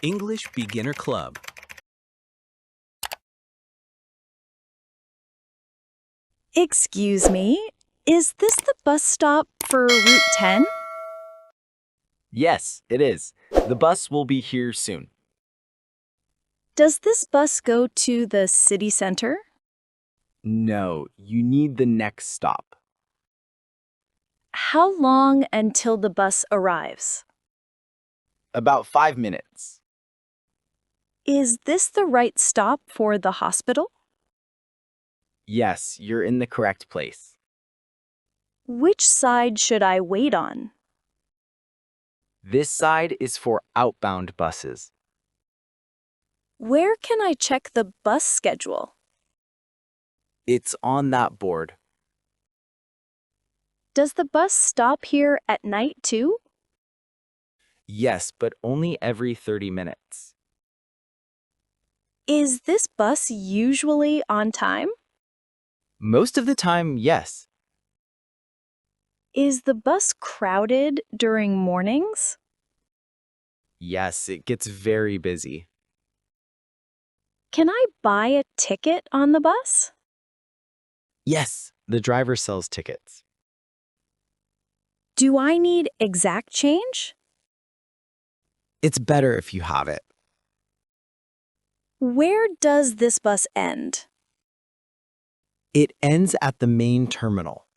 English Beginner Club. Excuse me, is this the bus stop for Route 10? Yes, it is. The bus will be here soon. Does this bus go to the city center? No, you need the next stop. How long until the bus arrives? About 5 minutes. Is this the right stop for the hospital? Yes, you're in the correct place. Which side should I wait on? This side is for outbound buses. Where can I check the bus schedule? It's on that board. Does the bus stop here at night too? Yes, but only every 30 minutes. Is this bus usually on time? Most of the time, yes. Is the bus crowded during mornings? Yes, it gets very busy. Can I buy a ticket on the bus? Yes, the driver sells tickets. Do I need exact change? It's better if you have it. Where does this bus end? It ends at the main terminal.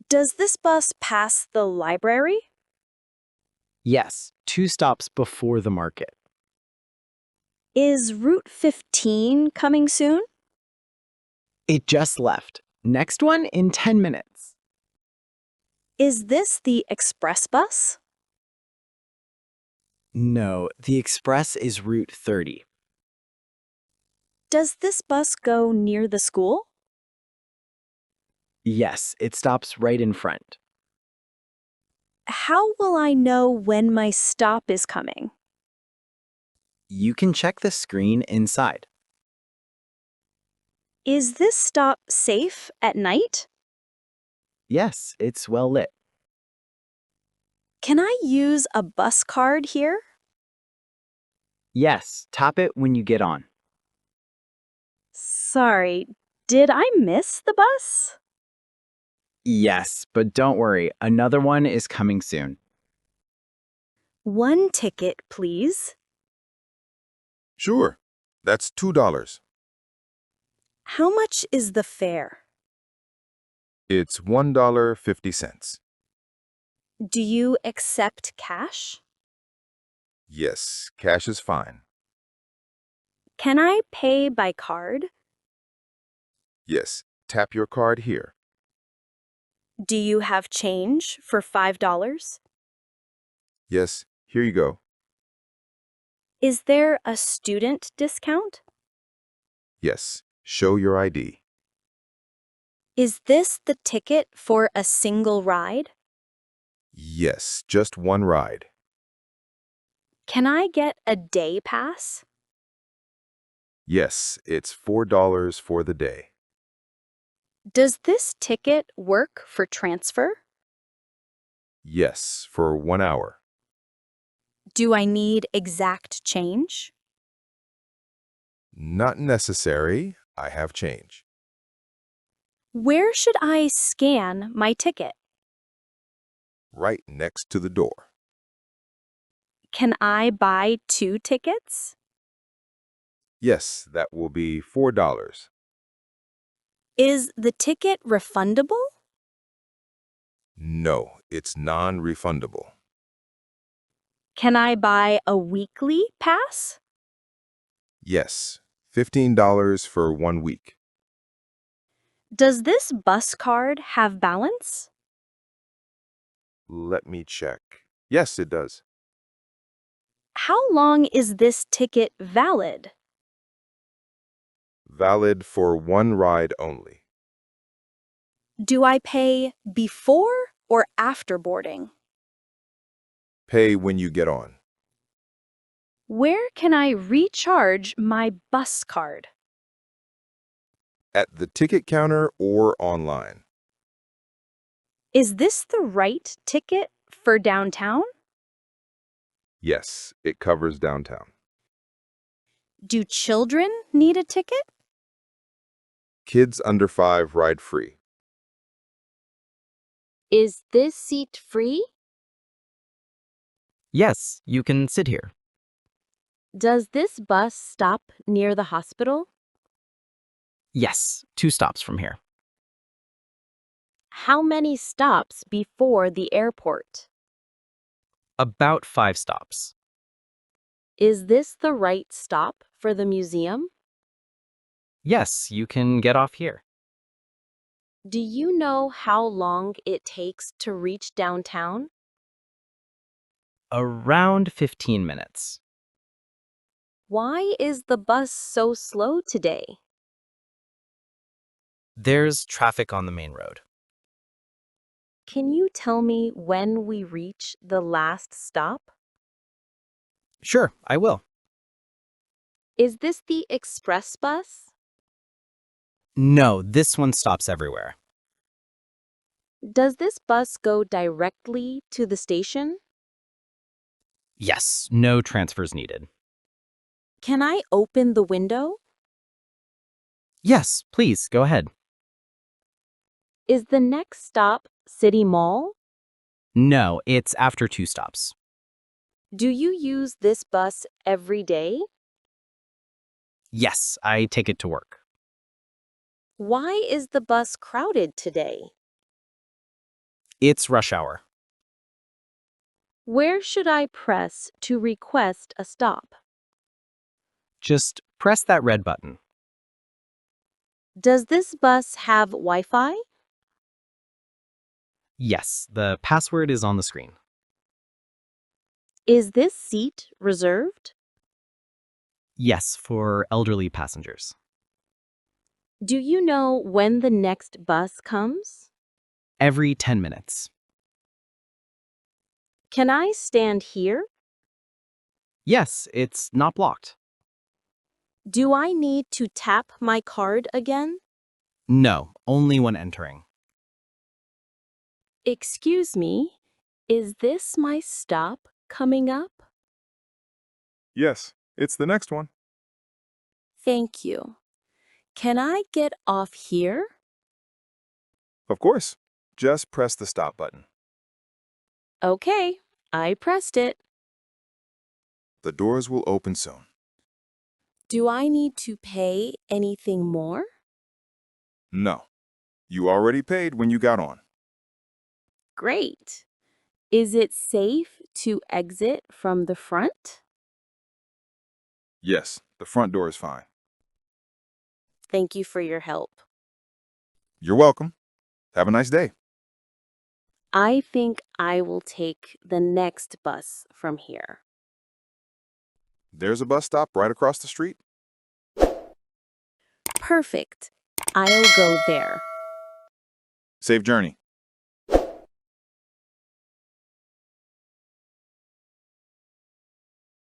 Does this bus pass the library? Yes, 2 stops before the market. Is Route 15 coming soon? It just left. Next one in 10 minutes. Is this the express bus? No, the express is Route 30. Does this bus go near the school? Yes, it stops right in front. How will I know when my stop is coming? You can check the screen inside. Is this stop safe at night? Yes, it's well lit. Can I use a bus card here? Yes, tap it when you get on. Sorry, did I miss the bus? Yes, but don't worry, another one is coming soon. One ticket, please. Sure, that's $2. How much is the fare? It's $1.50. Do you accept cash? Yes, cash is fine. Can I pay by card? Yes, tap your card here. Do you have change for $5? Yes, here you go. Is there a student discount? Yes, show your ID. Is this the ticket for a single ride? Yes, just one ride. Can I get a day pass? Yes, it's $4 for the day. Does this ticket work for transfer? Yes, for 1 hour. Do I need exact change? Not necessary. I have change. Where should I scan my ticket? Right next to the door. Can I buy 2 tickets? Yes, that will be $4. Is the ticket refundable? No, it's non-refundable. Can I buy a weekly pass? Yes, $15 for 1 week. Does this bus card have balance? Let me check. Yes, it does. How long is this ticket valid? Valid for 1 ride only. Do I pay before or after boarding? Pay when you get on. Where can I recharge my bus card? At the ticket counter or online. Is this the right ticket for downtown? Yes, it covers downtown. Do children need a ticket? Kids under 5 ride free. Is this seat free? Yes, you can sit here. Does this bus stop near the hospital? Yes, 2 stops from here. How many stops before the airport? About 5 stops. Is this the right stop for the museum? Yes, you can get off here. Do you know how long it takes to reach downtown? Around 15 minutes. Why is the bus so slow today? There's traffic on the main road. Can you tell me when we reach the last stop? Sure, I will. Is this the express bus? No, this one stops everywhere. Does this bus go directly to the station? Yes, no transfers needed. Can I open the window? Yes, please, go ahead. Is the next stop City Mall? No, it's after 2 stops. Do you use this bus every day? Yes, I take it to work. Why is the bus crowded today? It's rush hour. Where should I press to request a stop? Just press that red button. Does this bus have Wi-Fi? Yes, the password is on the screen. Is this seat reserved? Yes, for elderly passengers. Do you know when the next bus comes? Every 10 minutes. Can I stand here? Yes, it's not blocked. Do I need to tap my card again? No, only when entering. Excuse me, is this my stop coming up? Yes, it's the next one. Thank you. Can I get off here? Of course. Just press the stop button. Okay, I pressed it. The doors will open soon. Do I need to pay anything more? No. You already paid when you got on. Great. Is it safe to exit from the front? Yes, the front door is fine. Thank you for your help. You're welcome. Have a nice day. I think I will take the next bus from here. There's a bus stop right across the street. Perfect. I'll go there. Safe journey.